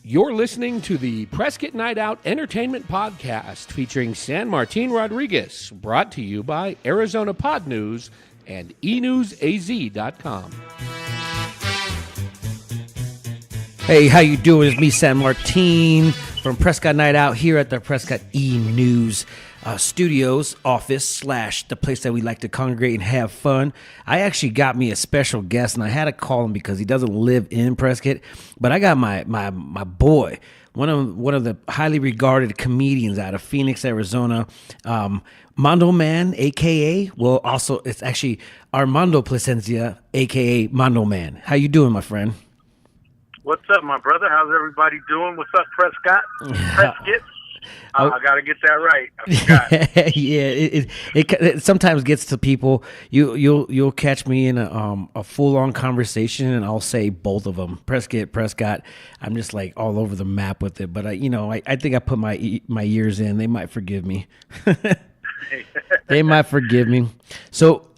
You're listening to the Prescott Night Out Entertainment Podcast featuring San Martin Rodriguez, brought to you by Arizona Pod News and enewsaz.com. Hey, how you doing? It's me, San Martin, from Prescott Night Out here at the Prescott E-News Studios office / the place that we like to congregate and have fun. I actually got me a special guest, and I had to call him because he doesn't live in Prescott. But I got my boy, one of the highly regarded comedians out of Phoenix, Arizona, MandoMan, aka also it's actually Armando Placencia, aka MandoMan. How you doing, my friend? What's up, my brother? How's everybody doing? What's up, Prescott? Prescott? I got to get that right. I forgot. Yeah, it sometimes gets to people. You'll catch me in a full-on conversation, and I'll say both of them, Prescott. I'm just like all over the map with it. But I think I put my years in. They might forgive me. They might forgive me. So,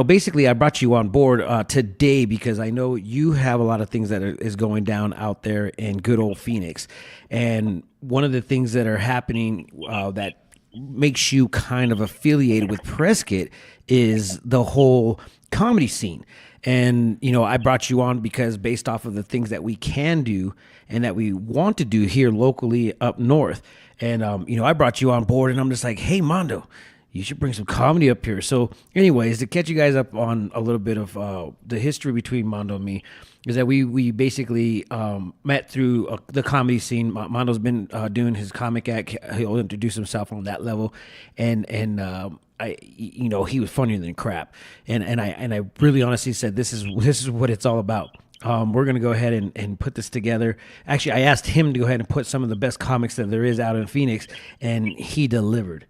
basically, I brought you on board today because I know you have a lot of things that is going down out there in good old Phoenix. And one of the things that are happening that makes you kind of affiliated with Prescott is the whole comedy scene. And, I brought you on because based off of the things that we can do and that we want to do here locally up north. And, I brought you on board and I'm just like, hey, Mondo, you should bring some comedy up here. So anyways, to catch you guys up on a little bit of the history between Mondo and me is that we basically met through the comedy scene. Mondo's been doing his comic act. He'll introduce himself on that level. And he was funnier than crap. And I really honestly said, this is what it's all about. We're going to go ahead and put this together. Actually, I asked him to go ahead and put some of the best comics that there is out in Phoenix, and he delivered.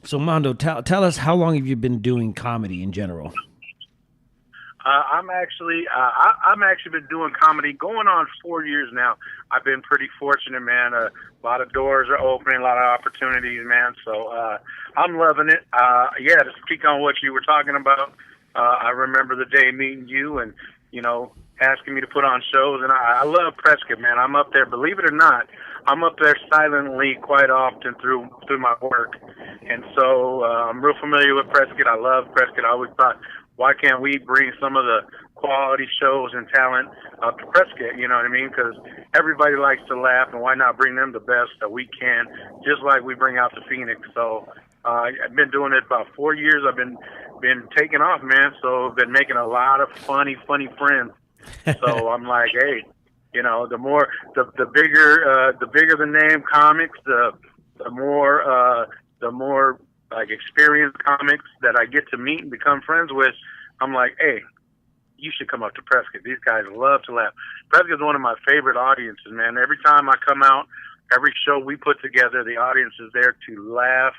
So, Mondo, tell us, how long have you been doing comedy in general? I'm actually been doing comedy going on 4 years now. I've been pretty fortunate, man. A lot of doors are opening, a lot of opportunities, man. So I'm loving it. To speak on what you were talking about, I remember the day meeting you and, asking me to put on shows. And I love Prescott, man. I'm up there, believe it or not, I'm up there silently quite often through my work. And so I'm real familiar with Prescott. I love Prescott. I always thought, why can't we bring some of the quality shows and talent up to Prescott, you know what I mean? Because everybody likes to laugh, and why not bring them the best that we can, just like we bring out to Phoenix. So I've been doing it about 4 years. I've been taking off, man. So I've been making a lot of funny friends. So I'm like, hey, the bigger the name comics, the more like experienced comics that I get to meet and become friends with. I'm like, hey, you should come up to Prescott. These guys love to laugh. Prescott's one of my favorite audiences, man. Every time I come out, every show we put together, the audience is there to laugh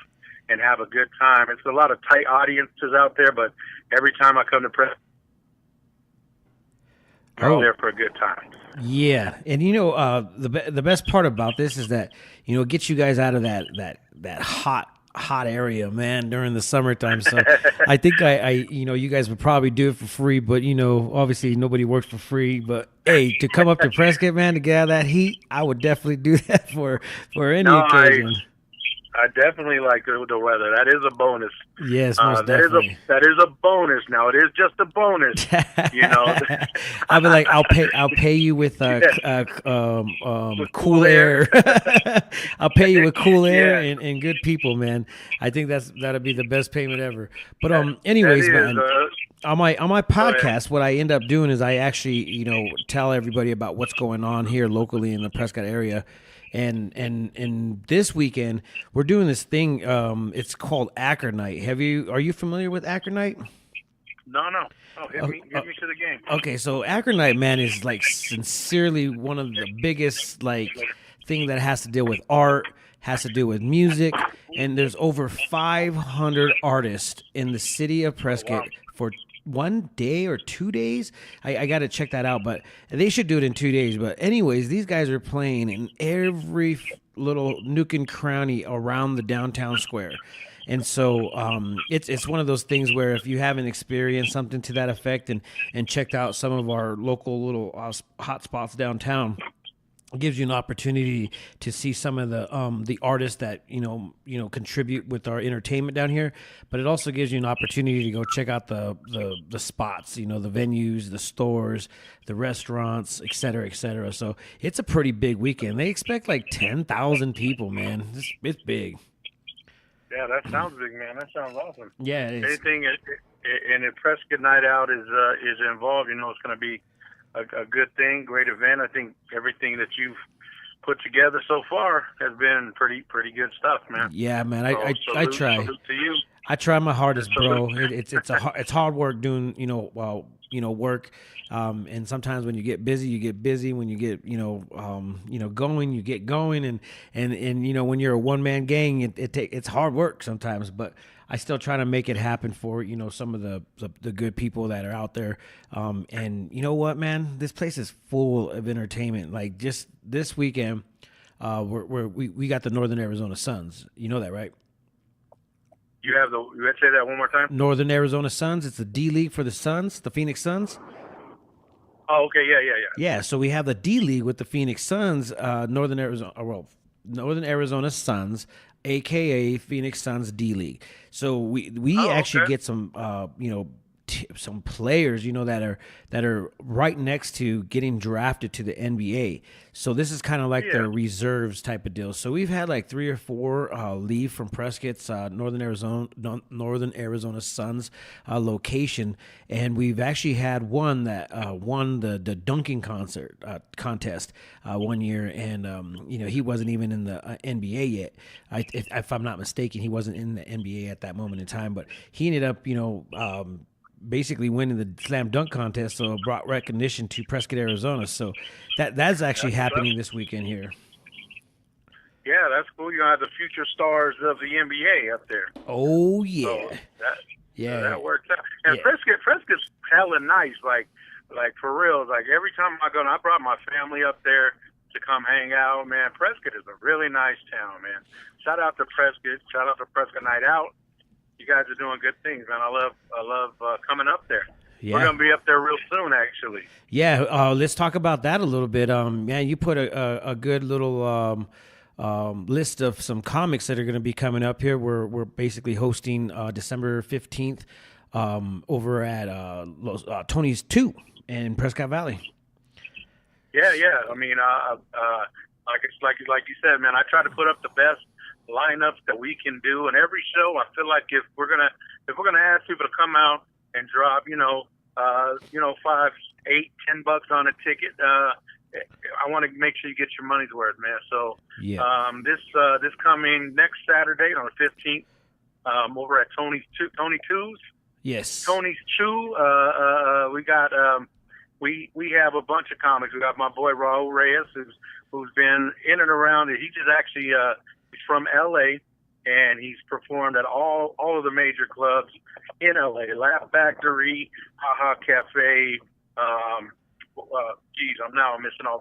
and have a good time. It's a lot of tight audiences out there, but every time I come to Prescott, I'm there for a good time. Yeah, and the best part about this is that it gets you guys out of that hot area, man, during the summertime. So I think you guys would probably do it for free, but obviously nobody works for free. But hey, to come up to Prescott, man, to get out of that heat, I would definitely do that for any occasion. I definitely like the weather. That is a bonus. Yes, most definitely. That is a bonus. Now it is just a bonus. I'll be like, I'll pay you with cool air. I'll pay you with cool air and good people, man. I think that'll be the best payment ever. But anyways, man. On my podcast, what I end up doing is I actually, tell everybody about what's going on here locally in the Prescott area. And this weekend we're doing this thing. It's called Acre Night. Are you familiar with Acre Night? No. Oh, hit me to the game. Okay, so Acre Night, man, is like sincerely one of the biggest thing that has to deal with art, has to do with music, and there's over 500 artists in the city of Prescott for 1 day or 2 days. I got to check that out, but they should do it in 2 days. But anyways, these guys are playing in every little nook and cranny around the downtown square. And so it's one of those things where if you haven't experienced something to that effect and checked out some of our local little hot spots downtown, It gives you an opportunity to see some of the artists that contribute with our entertainment down here, but it also gives you an opportunity to go check out the spots, the venues, the stores, the restaurants, et cetera, et cetera. So it's a pretty big weekend. They expect like 10,000 people, man. It's big. Yeah, that sounds big, man. That sounds awesome. Yeah, it is. Anything and if Prescott Night Out is involved, it's going to be a good thing, great event. I think everything that you've put together so far has been pretty good stuff, man. Yeah, man. So I try. Salute to you. I try my hardest, bro. It's hard work doing work, and sometimes when you get busy, you get busy. When you get going, you get going, and when you're a one man gang, it's hard work sometimes, but I still try to make it happen for some of the good people that are out there. And you know what, man, this place is full of entertainment. Like just this weekend, we got the Northern Arizona Suns. You know that, right? You have you have to say that one more time? Northern Arizona Suns. It's the D League for the Suns, the Phoenix Suns. Oh, okay, yeah. Yeah, so we have the D League with the Phoenix Suns, Northern Arizona Suns, aka Phoenix Suns D League. So we actually get some some players that are right next to getting drafted to the NBA. So this is kind of like their reserves type of deal. So we've had like 3 or 4 leave from Prescott's Northern Arizona Suns location, and we've actually had one that won the dunking contest one year, and he wasn't even in the NBA yet. If I'm not mistaken, he wasn't in the NBA at that moment in time, but he ended up basically winning the slam dunk contest, so it brought recognition to Prescott, Arizona. So that's actually happening this weekend here. Yeah, that's cool. You have the future stars of the NBA up there. Oh yeah, so that works out. And Prescott's hella nice. Like for real. Like every time I go, and I brought my family up there to come hang out. Man, Prescott is a really nice town, man. Shout out to Prescott. Shout out to Prescott Night Out. You guys are doing good things, man. I love coming up there. Yeah. We're gonna be up there real soon, actually. Yeah, let's talk about that a little bit. Man, you put a good little list of some comics that are going to be coming up here. We're basically hosting December 15th over at Tony's 2 in Prescott Valley. Yeah. I mean, like you said, man. I try to put up the best lineups that we can do, and every show I feel like if we're gonna ask people to come out and drop $5, $8, $10 on a ticket, I want to make sure you get your money's worth, man. So this coming next Saturday on the 15th, over at Tony Two's. Yes, Tony's Chew. We got we have a bunch of comics. We got my boy Raul Reyes, who's been in and around. He just actually he's from LA, and he's performed at all of the major clubs in LA. Laugh Factory, Haha Cafe. I'm missing all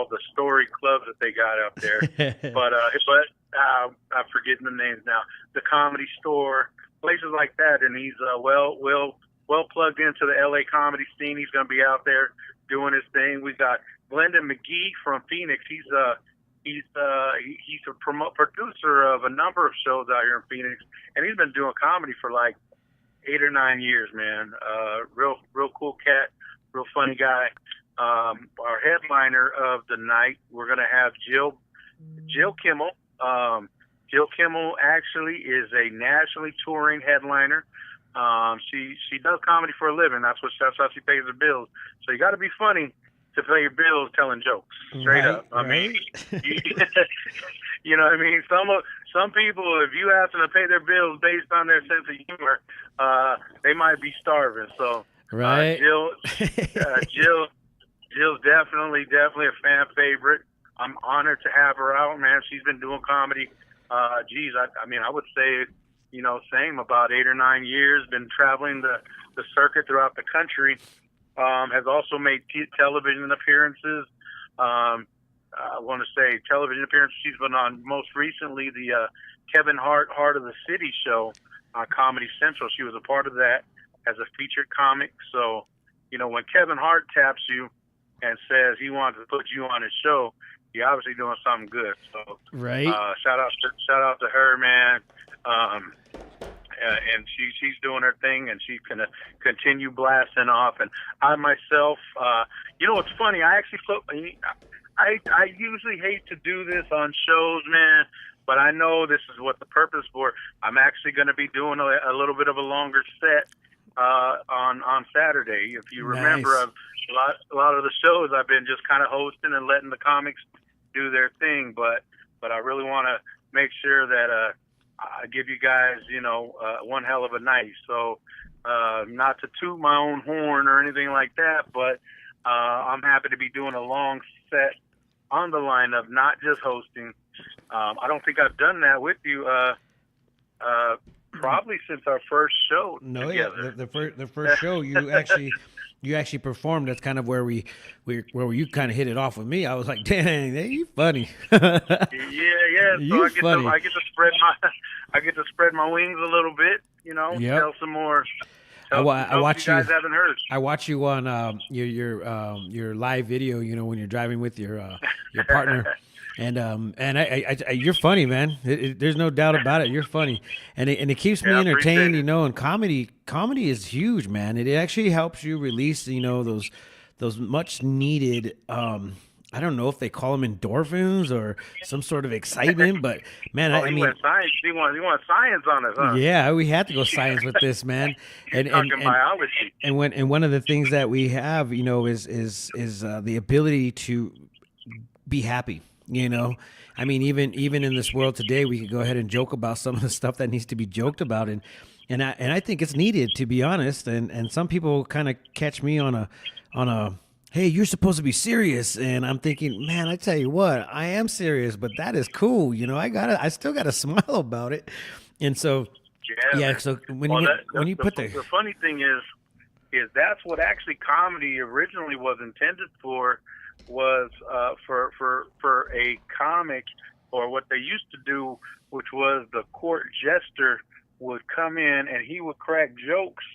the story clubs that they got up there. but I'm forgetting the names now. The Comedy Store, places like that, and he's well plugged into the LA comedy scene. He's going to be out there doing his thing. We got Glendon Mcgee from Phoenix. He's a producer of a number of shows out here in Phoenix, and he's been doing comedy for like 8 or 9 years, man. Real cool cat, real funny guy. Our headliner of the night, we're gonna have Jill Kimmel. Jill Kimmel actually is a nationally touring headliner. She does comedy for a living. That's how she pays her bills. So you got to be funny to pay your bills telling jokes. Straight up. I mean, you know what I mean? Some people, if you ask them to pay their bills based on their sense of humor, they might be starving. So, Jill's definitely a fan favorite. I'm honored to have her out, man. She's been doing comedy. I would say, same about 8 or 9 years. Been traveling the circuit throughout the country. Has also made television appearances. I want to say television appearances. She's been on most recently the Kevin Hart Heart of the City show on Comedy Central. She was a part of that as a featured comic. So, when Kevin Hart taps you, and says he wants to put you on his show, you're obviously doing something good. So, right. Shout out to her, man. And she's doing her thing, and she's gonna continue blasting off. And I myself, it's funny. I usually hate to do this on shows, man, but I know this is what the purpose for. I'm actually going to be doing a little bit of a longer set on Saturday. If you remember, Nice. a lot of the shows I've been just kind of hosting and letting the comics do their thing, but I really want to make sure that I give you guys, one hell of a night. So, not to toot my own horn or anything like that, but I'm happy to be doing a long set on the lineup, not just hosting. I don't think I've done that with you probably since our first show together. The first show you actually performed. That's kind of where you kind of hit it off with me. I was like, dang, you funny. Yeah. You So funny. I get to spread my wings a little bit, Yep. tell some more. I watch you guys haven't heard. I watch you on your live video. When you're driving with your partner, and you're funny, man. There's no doubt about it. You're funny, and it keeps me entertained. And comedy is huge, man. It actually helps you release those much needed. I don't know if they call them endorphins or some sort of excitement, but man, He went science. He want science on us, huh? Yeah, we had to go science with this, man. And biology. And one of the things that we have, is the ability to be happy. I mean, even in this world today, we could go ahead and joke about some of the stuff that needs to be joked about, and I think it's needed, to be honest. And some people kind of catch me on a hey, you're supposed to be serious, and I'm thinking, man, I tell you what, I am serious, but that is cool. I still got to smile about it, and so yeah. So when you put the funny thing is that's what actually comedy originally was intended for, was for a comic, or what they used to do, which was the court jester would come in and he would crack jokes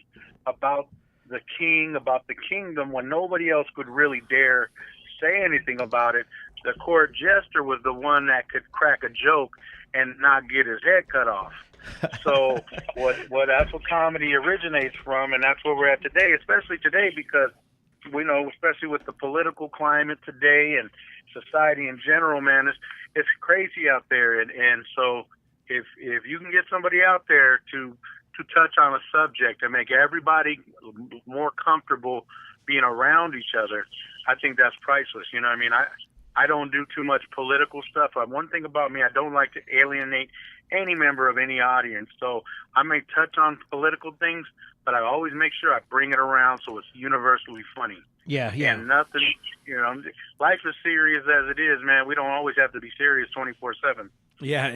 about the king, about the kingdom, when nobody else could really dare say anything about it. The court jester was the one that could crack a joke and not get his head cut off. So that's what comedy originates from, and that's where we're at today, especially today, because we know, especially with the political climate today and society in general, man, it's crazy out there. And so if you can get somebody out there to touch on a subject and make everybody more comfortable being around each other, I think that's priceless. I mean, I don't do too much political stuff. One thing about me, I don't like to alienate any member of any audience. So I may touch on political things, but I always make sure I bring it around so it's universally funny. Yeah. And nothing, life is serious as it is, man. We don't always have to be serious 24/7. Yeah,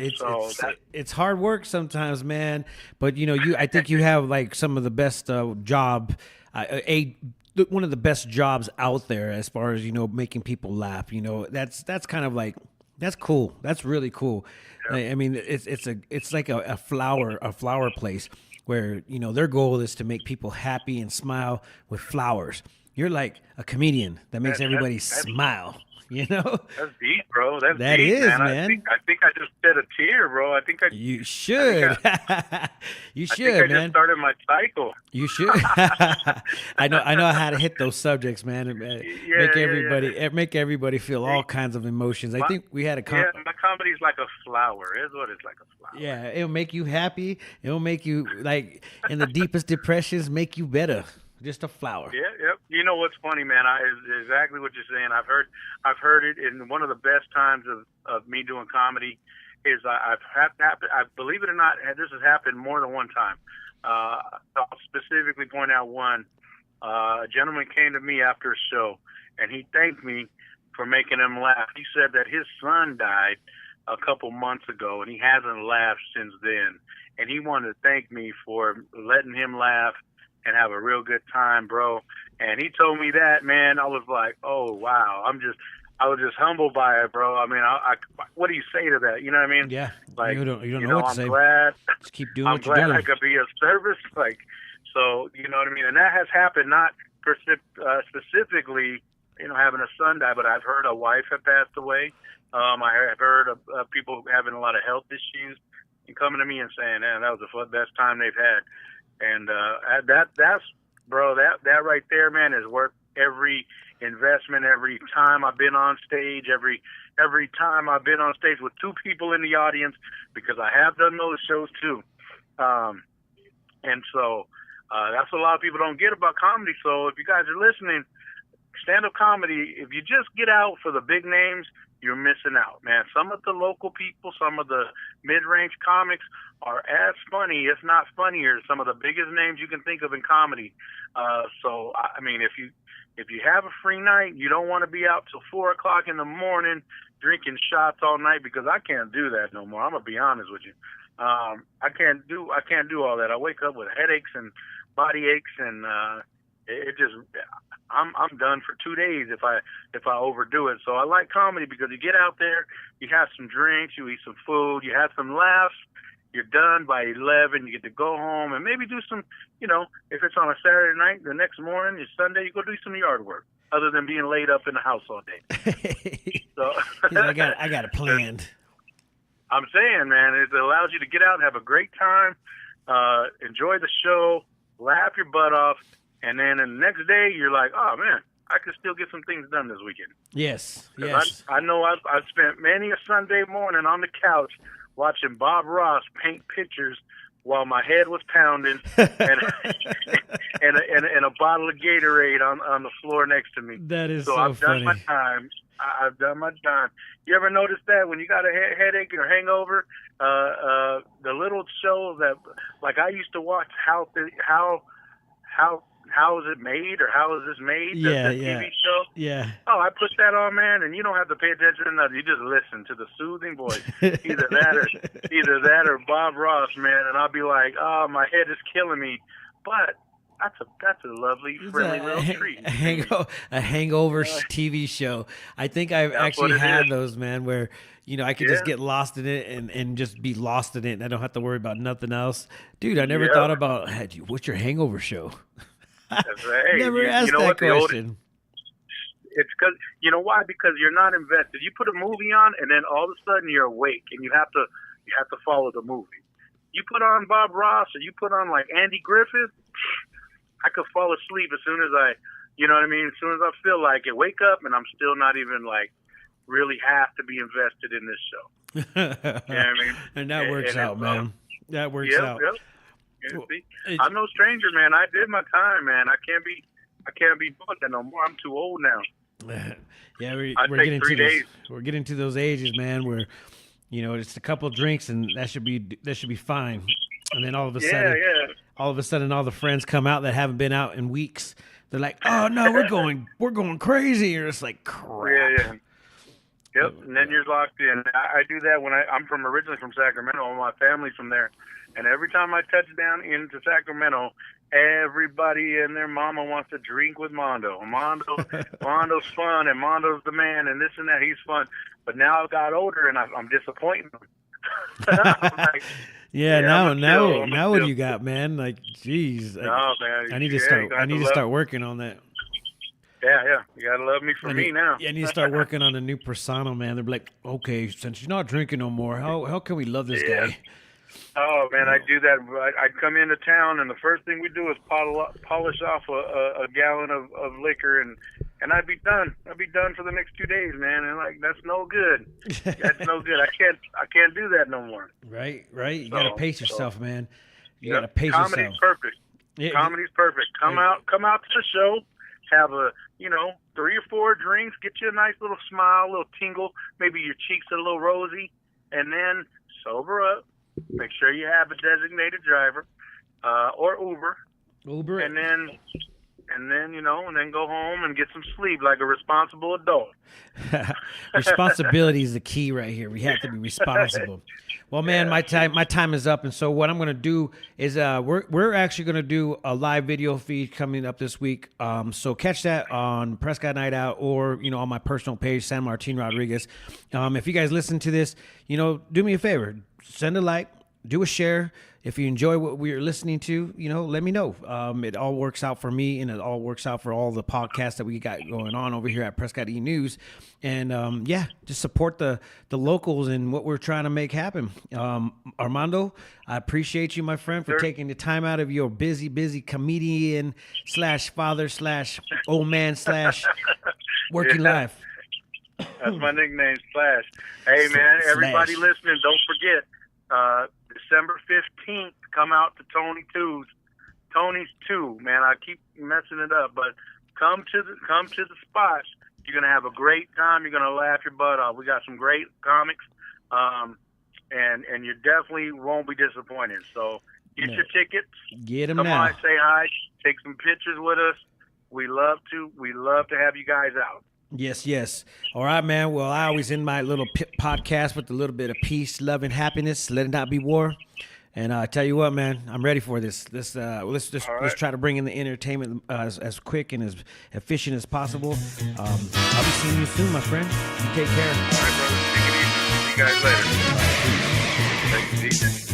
it's hard work sometimes, man. But I think you have like some of the best job, one of the best jobs out there as far as making people laugh. That's kind of like, that's cool. That's really cool. Yeah. I mean, it's like a flower place where their goal is to make people happy and smile with flowers. You're like a comedian that makes everybody smile. That's deep, bro. That deep, is, man. I think I just shed a tear, bro. You should. You should, man. I just started my cycle. You should. I know how to hit those subjects, man. Make everybody feel all kinds of emotions. I think we had my comedy's like a flower. Is what it's like, a flower. Yeah, it'll make you happy. It'll make you, like, in the deepest depressions, make you better. Just a flower. Yeah, yep. You know what's funny, man? Is exactly what you're saying. I've heard it, and one of the best times of me doing comedy is I believe it or not, this has happened more than one time. I'll specifically point out one. A gentleman came to me after a show, and he thanked me for making him laugh. He said that his son died a couple months ago, and he hasn't laughed since then. And he wanted to thank me for letting him laugh and have a real good time, bro. And he told me that, man. I was like, oh, wow. I was just humbled by it, bro. I mean, what do you say to that? You know what I mean? Yeah. Like, you don't know what to say. I'm glad. Just keep doing I'm what you're doing. glad I could be of service. Like, so, you know what I mean? And that has happened not specifically having a son die, but I've heard a wife had passed away. I have heard of people having a lot of health issues and coming to me and saying, "Man, that was the best time they've had." And that's bro, that right there, man, is worth every investment. Every time I've been on stage, every time I've been on stage with two people in the audience, because I have done those shows too. And so that's what a lot of people don't get about comedy. So if you guys are listening, stand-up comedy, if you just get out for the big names, you're missing out, man. Some of the local people, some of the mid-range comics are as funny, if not funnier, some of the biggest names you can think of in comedy. So, I mean, if you have a free night, you don't want to be out till 4 o'clock in the morning drinking shots all night, because I can't do that no more. I'm gonna be honest with you. I can't do all that. I wake up with headaches and body aches, and it just, I'm done for 2 days if I overdo it. So I like comedy because you get out there, you have some drinks, you eat some food, you have some laughs. You're done by 11. You get to go home and maybe do some, if it's on a Saturday night, the next morning, it's Sunday, you go do some yard work, other than being laid up in the house all day. So I got it planned. I'm saying, man, it allows you to get out and have a great time, enjoy the show, laugh your butt off, and then the next day you're like, oh, man, I can still get some things done this weekend. Yes. I know I've spent many a Sunday morning on the couch watching Bob Ross paint pictures while my head was pounding and a bottle of Gatorade on the floor next to me. That is so I've funny. done my time. I've done my time. You ever notice that when you got a headache or hangover, the little shows that, like, I used to watch how is it made, or how is this made? The TV show. Yeah. Oh, I put that on, man, and you don't have to pay attention to nothing. You just listen to the soothing voice. Either that or Bob Ross, man, and I'll be like, oh, my head is killing me. But that's a lovely, friendly little treat. A hangover TV show. I think I've actually had those, man, where I could just get lost in it and just be lost in it, and I don't have to worry about nothing else. Dude, I never thought about, what's your hangover show? That's right. Hey, never asked that question. It's because, why? Because you're not invested. You put a movie on, and then all of a sudden you're awake, and you have to follow the movie. You put on Bob Ross, or you put on like Andy Griffith, I could fall asleep as soon as as soon as I feel like it. Wake up, and I'm still not even like really have to be invested in this show. You know what I mean? And that works out, man. That works out. Yep. I'm no stranger, man. I did my time, man. I can't be doing that no more. I'm too old now. Yeah, we're getting to those ages, man, where it's a couple of drinks and that should be fine. And then all of a sudden all the friends come out that haven't been out in weeks. They're like, "Oh no, we're going crazy." Or it's like, crap. Yeah. Yep. And then you're locked in. I do that when I'm originally from Sacramento. All my family's from there. And every time I touch down into Sacramento, everybody and their mama wants to drink with Mondo. Mondo's fun, and Mondo's the man, and this and that. He's fun. But now I've got older, and I'm disappointing them. I'm like, now what do you got, man? Like, geez. No, man. I need to start working on that. Yeah. You gotta love me for me now. Yeah, I need to start working on a new persona, man. They're like, okay, since you're not drinking no more, how can we love this guy? Oh, man, I do that. I'd come into town, and the first thing we do is polish off a gallon of liquor, and I'd be done. I'd be done for the next 2 days, man. And like, that's no good. That's no good. I can't do that no more. Right. You gotta pace yourself, man. You gotta pace yourself. Comedy's perfect. Comedy's perfect. Come out to the show. Have a 3 or 4 drinks. Get you a nice little smile, a little tingle. Maybe your cheeks are a little rosy, and then sober up. Make sure you have a designated driver, or Uber, and then go home and get some sleep like a responsible adult. Responsibility is the key right here. We have to be responsible. Well, man, my time is up, and so what I'm going to do is we're actually going to do a live video feed coming up this week. So catch that on Prescott Night Out, or on my personal page, San Martin Rodriguez. If you guys listen to this, do me a favor. Send a like, do a share. If you enjoy what we're listening to, let me know. It all works out for me, and it all works out for all the podcasts that we got going on over here at Prescott E News. And just support the locals and what we're trying to make happen. Armando, I appreciate you, my friend, for taking the time out of your busy comedian / father / old man / working life. That's my nickname, Slash. Hey, man, everybody listening, don't forget, December 15th, come out to Tony's 2. Man, I keep messing it up, but come to the spot. You're gonna have a great time. You're gonna laugh your butt off. We got some great comics, and you definitely won't be disappointed. So get your tickets. Get them now. Come on, say hi. Take some pictures with us. We love to have you guys out. Yes. All right, man. Well, I always end my little podcast with a little bit of peace, love, and happiness. Let it not be war. And I tell you what, man, I'm ready for this. Let's try to bring in the entertainment as quick and as efficient as possible. I'll be seeing you soon, my friend. You take care. All right, brother. Take it easy. See you guys later. Thank you.